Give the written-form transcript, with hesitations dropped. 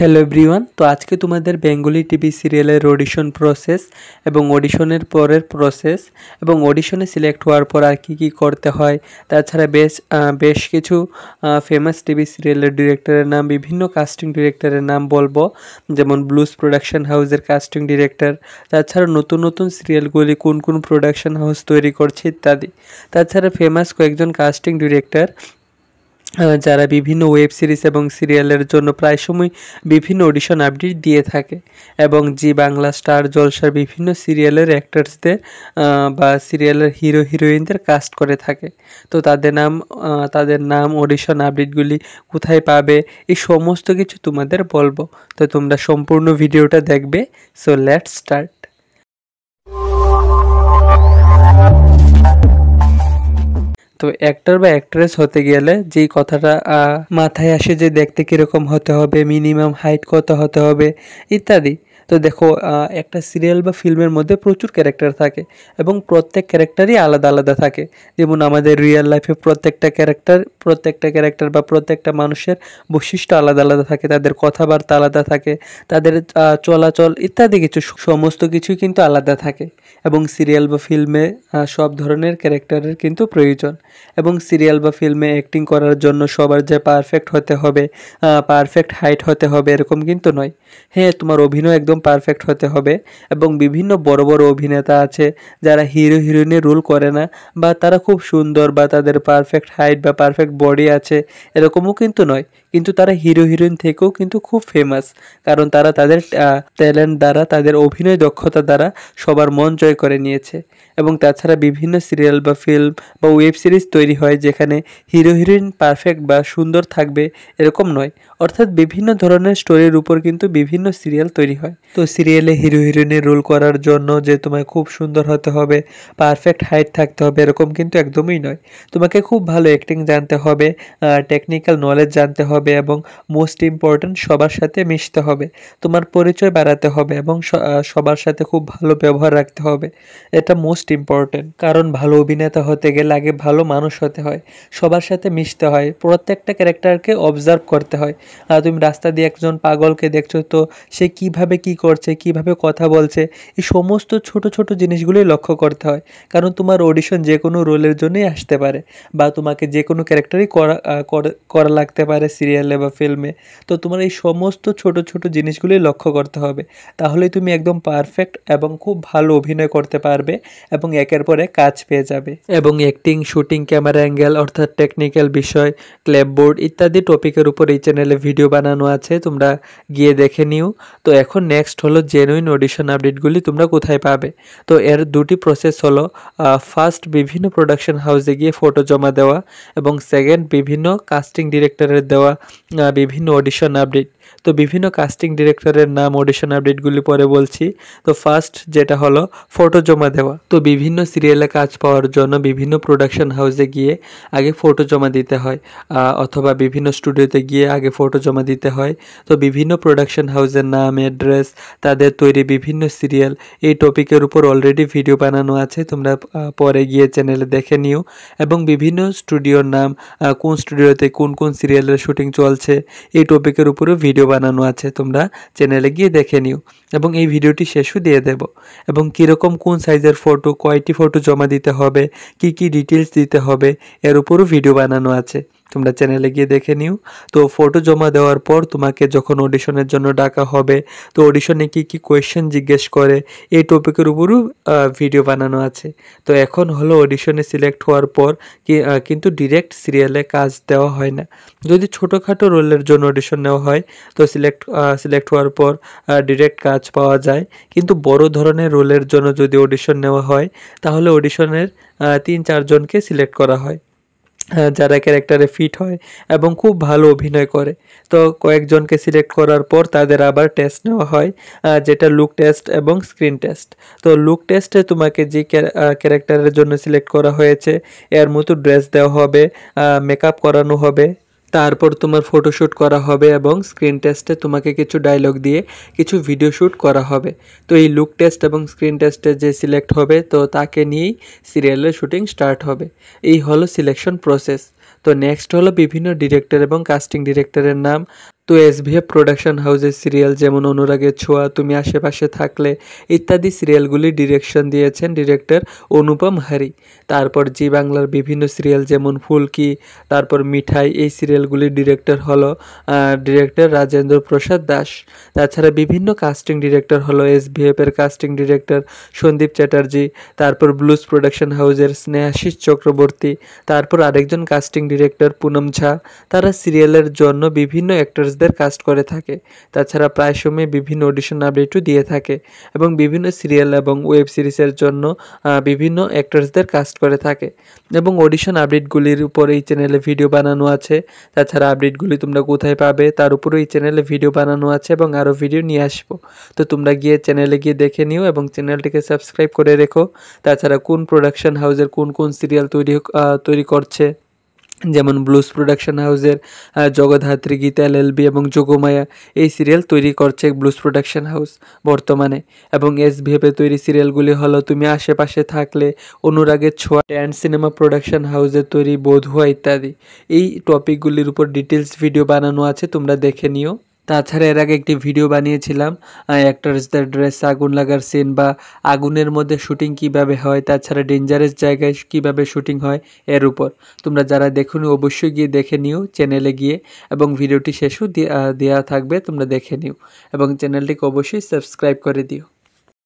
Hello everyone. তো আজকে তোমাদের বেঙ্গলি টিভি সিরিয়ালের অডিশন প্রসেস এবং অডিশনের পরের প্রসেস এবং অডিশনে সিলেক্ট হওয়ার পর আর কি করতে হয়, তাছাড়া বেশ কিছু ফেমাস টিভি সিরিয়ালের ডিরেক্টরের নাম, বিভিন্ন কাস্টিং ডিরেক্টরের নাম বলবো, যেমন ব্লুজ প্রোডাকশন হাউসের কাস্টিং ডিরেক্টর, তাছাড়া নতুন নতুন সিরিয়ালগুলি কোন কোন প্রোডাকশন হাউস তৈরি করছে ইত্যাদি। তাছাড়া ফেমাস কয়েকজন কাস্টিং ডিরেক্টর যারা বিভিন্ন ওয়েব সিরিজ এবং সিরিয়ালের জন্য প্রায় সময় বিভিন্ন অডিশন আপডেট দিয়ে থাকে এবং জি বাংলা, স্টার জলসার বিভিন্ন সিরিয়ালের অ্যাক্টার্সদের বা সিরিয়ালের হিরো হিরোইনদের কাস্ট করে থাকে। তো তাদের নাম অডিশন আপডেটগুলি কোথায় পাবে, এই সমস্ত কিছু তোমাদের বলবো। তো তোমরা সম্পূর্ণ ভিডিওটা দেখবে। So let's start. তো অ্যাক্টর বা অ্যাক্ট্রেস হতে গেলে যেই কথাটা মাথায় আসে যে দেখতে কীরকম হতে হবে, মিনিমাম হাইট কত হতে হবে ইত্যাদি। তো দেখো, একটা সিরিয়াল বা ফিল্মের মধ্যে প্রচুর ক্যারেক্টার থাকে এবং প্রত্যেক ক্যারেক্টারই আলাদা আলাদা থাকে। যেমন আমাদের রিয়েল লাইফে প্রত্যেকটা ক্যারেক্টার বা প্রত্যেকটা মানুষের বৈশিষ্ট্য আলাদা আলাদা থাকে, তাদের কথাবার্তা আলাদা থাকে, তাদের চলাচল ইত্যাদি কিছু সমস্ত কিছুই কিন্তু আলাদা থাকে। এবং সিরিয়াল বা ফিল্মে সব ধরনের ক্যারেক্টারের কিন্তু প্রয়োজন। এবং সিরিয়াল বা ফিল্মে অ্যাক্টিং করার জন্য সবার যে পারফেক্ট হতে হবে, পারফেক্ট হাইট হতে হবে এরকম কিন্তু নয়। হ্যাঁ, তোমার অভিনয় একদম পারফেক্ট হতে হবে। এবং বিভিন্ন বড় বড় অভিনেতা আছে যারা হিরো হিরোইনের রোল করে না, বা তারা খুব সুন্দর বা তাদের পারফেক্ট হাইট বা পারফেক্ট বডি আছে এরকমও কিন্তু নয়, কিন্তু তারা হিরো হিরোইন থেকেও কিন্তু খুব ফেমাস, কারণ তারা তাদের ট্যালেন্ট দ্বারা, তাদের অভিনয় দক্ষতা দ্বারা সবার মন জয় করে নিয়েছে। এবং তাছাড়া বিভিন্ন সিরিয়াল বা ফিল্ম বা ওয়েব সিরিজ তৈরি হয় যেখানে হিরো হিরোইন পারফেক্ট বা সুন্দর থাকবে এরকম নয়, অর্থাৎ বিভিন্ন ধরনের স্টোরির উপর কিন্তু বিভিন্ন সিরিয়াল তৈরি হয়। তো সিরিয়ালে হিরো হিরোইনের রোল করার জন্য যে তোমায় খুব সুন্দর হতে হবে, পারফেক্ট হাইট থাকতে হবে এরকম কিন্তু একদমই নয়। তোমাকে খুব ভালো অ্যাক্টিং জানতে হবে, টেকনিক্যাল নলেজ জানতে হবে এবং মোস্ট ইম্পর্ট্যান্ট সবার সাথে মিশতে হবে, তোমার পরিচয় বাড়াতে হবে এবং সবার সাথে খুব ভালো ব্যবহার রাখতে হবে। এটা মোস্ট ইম্পর্ট্যান্ট, কারণ ভালো অভিনেতা হতে গেলে আগে ভালো মানুষ হতে হয়, সবার সাথে মিশতে হয়, প্রত্যেকটা ক্যারেক্টারকে অবজার্ভ করতে হয়। তুমি রাস্তা দিয়ে একজন পাগলকে দেখছো, তো সে কিভাবে কি করছে, কিভাবে কথা বলছে, এই সমস্ত ছোট ছোট জিনিসগুলোই লক্ষ্য করতে হয়। কারণ তোমার অডিশন যে কোনো রোলের জন্যই আসতে পারে, বা তোমাকে যে কোনো ক্যারেক্টারই করা লাগতে পারে সিরিয়ালে বা ফিল্মে। তো তোমার এই সমস্ত ছোট ছোট জিনিসগুলোই লক্ষ্য করতে হবে, তাহলেই তুমি একদম পারফেক্ট এবং খুব ভালো অভিনয় করতে পারবে এবং একের পর এক কাজ পেয়ে যাবে। এবং অ্যাক্টিং, শুটিং, ক্যামেরা অ্যাঙ্গেল অর্থাৎ টেকনিক্যাল বিষয়, ক্ল্যাপবোর্ড ইত্যাদি টপিকের উপর এই চ্যানেলে ভিডিও বানানো আছে, তোমরা গিয়ে দেখে নিও। তো এখন নেক্সট হলো জেনুইন অডিশন আপডেটগুলি তোমরা কোথায় পাবে। তো এর দুটি প্রসেস হলো, ফার্স্ট বিভিন্ন প্রোডাকশন হাউসে গিয়ে ফটো জমা দেওয়া, এবং সেকেন্ড বিভিন্ন কাস্টিং ডিরেক্টরের দেওয়া বিভিন্ন অডিশন আপডেট। তো বিভিন্ন কাস্টিং ডিরেক্টরের নাম, অডিশন আপডেটগুলি পরে বলছি। তো ফার্স্ট যেটা হলো ফটো জমা দেওয়া। তো বিভিন্ন সিরিয়ালে কাজ পাওয়ার জন্য বিভিন্ন প্রোডাকশন হাউসে গিয়ে আগে ফটো জমা দিতে হয়, অথবা বিভিন্ন স্টুডিওতে গিয়ে আগে ফটো জমা দিতে হয়। তো বিভিন্ন প্রোডাকশন হাউসের নাম, অ্যাড্রেস, তাদের তৈরি বিভিন্ন সিরিয়াল, এই টপিকের উপর অলরেডি ভিডিও বানানো আছে, তোমরা পরে গিয়ে চ্যানেলে দেখে নিও। এবং বিভিন্ন স্টুডিওর নাম, কোন স্টুডিওতে কোন কোন সিরিয়ালের শুটিং চলছে, এই টপিকের উপরেও ভিডিও বানানো আছে, তোমরা চ্যানেলে গিয়ে দেখে নিও। এবং এই ভিডিওটি শেষও দিয়ে দেব। এবং কীরকম কোন সাইজের ফটো, কয়টি ফটো জমা দিতে হবে, কি কি ডিটেলস দিতে হবে, এর উপরও ভিডিও বানানো আছে, তোমরা চ্যানেলে গিয়ে দেখে নিও। তো ফটো জমা দেওয়ার পর তোমাকে যখন অডিশনের জন্য ডাকা হবে, তো অডিশনে কি কি কোয়েশ্চেন জিজ্ঞেস করে, এই টপিকের উপরও ভিডিও বানানো আছে। তো এখন হলো অডিশনে সিলেক্ট হওয়ার পর কিন্তু ডিরেক্ট সিরিয়ালে কাজ দেওয়া হয় না। যদি ছোটোখাটো রোলের জন্য অডিশন নেওয়া হয়, তো সিলেক্ট হওয়ার পর ডিরেক্ট কাজ পাওয়া যায়। কিন্তু বড় ধরনের রোলের জন্য যদি অডিশন নেওয়া হয়, তাহলে অডিশনের 3-4 জনকে সিলেক্ট করা হয় যারা ক্যারেক্টারে ফিট হয় এবং খুব ভালো অভিনয় করে। তো কয়েকজনকে সিলেক্ট করার পর তাদের আবার টেস্ট নেওয়া হয়, যেটা লুক টেস্ট এবং স্ক্রিন টেস্ট। তো লুক টেস্টে তোমাকে যে ক্যারেক্টারের জন্য সিলেক্ট করা হয়েছে এর মতো ড্রেস দেওয়া হবে, মেকআপ করানো হবে, তারপর তোমার ফটোশ্যুট করা হবে, এবং স্ক্রিন টেস্টে তোমাকে কিছু ডায়লগ দিয়ে কিছু ভিডিও শ্যুট করা হবে। তো এই লুক টেস্ট এবং স্ক্রিন টেস্টে যে সিলেক্ট হবে, তো তাকে নিয়েই সিরিয়ালের শুটিং স্টার্ট হবে। এই হলো সিলেকশন প্রসেস। তো নেক্সট হলো বিভিন্ন ডিরেক্টর এবং কাস্টিং ডিরেক্টরের নাম, তো এসভিএফ প্রোডাকশন হাউসের সিরিয়াল যেমন অনুরাগের ছোঁয়া, তুমি আশেপাশে থাকলে ইত্যাদি সিরিয়ালগুলি ডিরেকশন দিয়েছেন ডিরেক্টর অনুপম হারি। তারপর জি বাংলার বিভিন্ন সিরিয়াল যেমন ফুলকি, তারপর মিঠাই, এই সিরিয়ালগুলির ডিরেক্টর হলো ডিরেক্টর রাজেন্দ্র প্রসাদ দাস। তাছাড়া বিভিন্ন কাস্টিং ডিরেক্টর হলো এসভিএফ এর কাস্টিং ডিরেক্টর সন্দীপ চ্যাটার্জি, তারপর ব্লুজ প্রোডাকশন হাউসের স্নেহাশিস চক্রবর্তী, তারপর আরেকজন কাস্টিং ডিরেক্টর পুনম ঝা। তারা সিরিয়ালের জন্য বিভিন্ন অ্যাক্টরসদের কাস্ট করে থাকে। তাছাড়া প্রায় সময় বিভিন্ন অডিশন আপডেটও দিয়ে থাকে এবং বিভিন্ন সিরিয়াল এবং ওয়েব সিরিজের জন্য বিভিন্ন অ্যাক্টরসদের কাস্ট করে থাকে এবং অডিশন আপডেটগুলির উপর এই চ্যানেলে ভিডিও বানানো আছে। তাছাড়া আপডেটগুলি তোমরা কোথায় পাবে তার উপরও এই চ্যানেলে ভিডিও বানানো আছে এবং আরও ভিডিও নিয়ে আসবো। তো তোমরা গিয়ে চ্যানেলে গিয়ে দেখে নিও এবং চ্যানেলটিকে সাবস্ক্রাইব করে রেখো। তাছাড়া কোন প্রোডাকশন হাউসের কোন কোন সিরিয়াল তৈরি করছে, যেমন ব্লুজ প্রোডাকশন হাউসের জগদ্ধাত্রী, গীতা এলএলবি এবং যোগমায়া, এই সিরিয়াল তৈরি করছে ব্লুজ প্রোডাকশন হাউস বর্তমানে। এবং এসভিএফে তৈরি সিরিয়ালগুলি হলো তুমি আশেপাশে থাকলে, অনুরাগের ছোঁয়া, ট্যান্ড সিনেমা প্রোডাকশন হাউসের তৈরি বধুয়া ইত্যাদি। এই টপিকগুলির উপর ডিটেলস ভিডিও বানানো আছে, তোমরা দেখে নিও। তাছাড়া এর আগে একটি ভিডিও বানিয়েছিলাম অ্যাক্টরসদের ড্রেস আগুন লাগার সিন বা আগুনের মধ্যে শুটিং কিভাবে হয়, তাছাড়া ডেঞ্জারাস জায়গায় কিভাবে শুটিং হয় এর উপর। তোমরা যারা দেখোনি অবশ্যই গিয়ে দেখে নিও চ্যানেলে গিয়ে, এবং ভিডিওটি শেষও দেওয়া থাকবে, তোমরা দেখে নিও এবং চ্যানেলটিকে অবশ্যই সাবস্ক্রাইব করে দিও।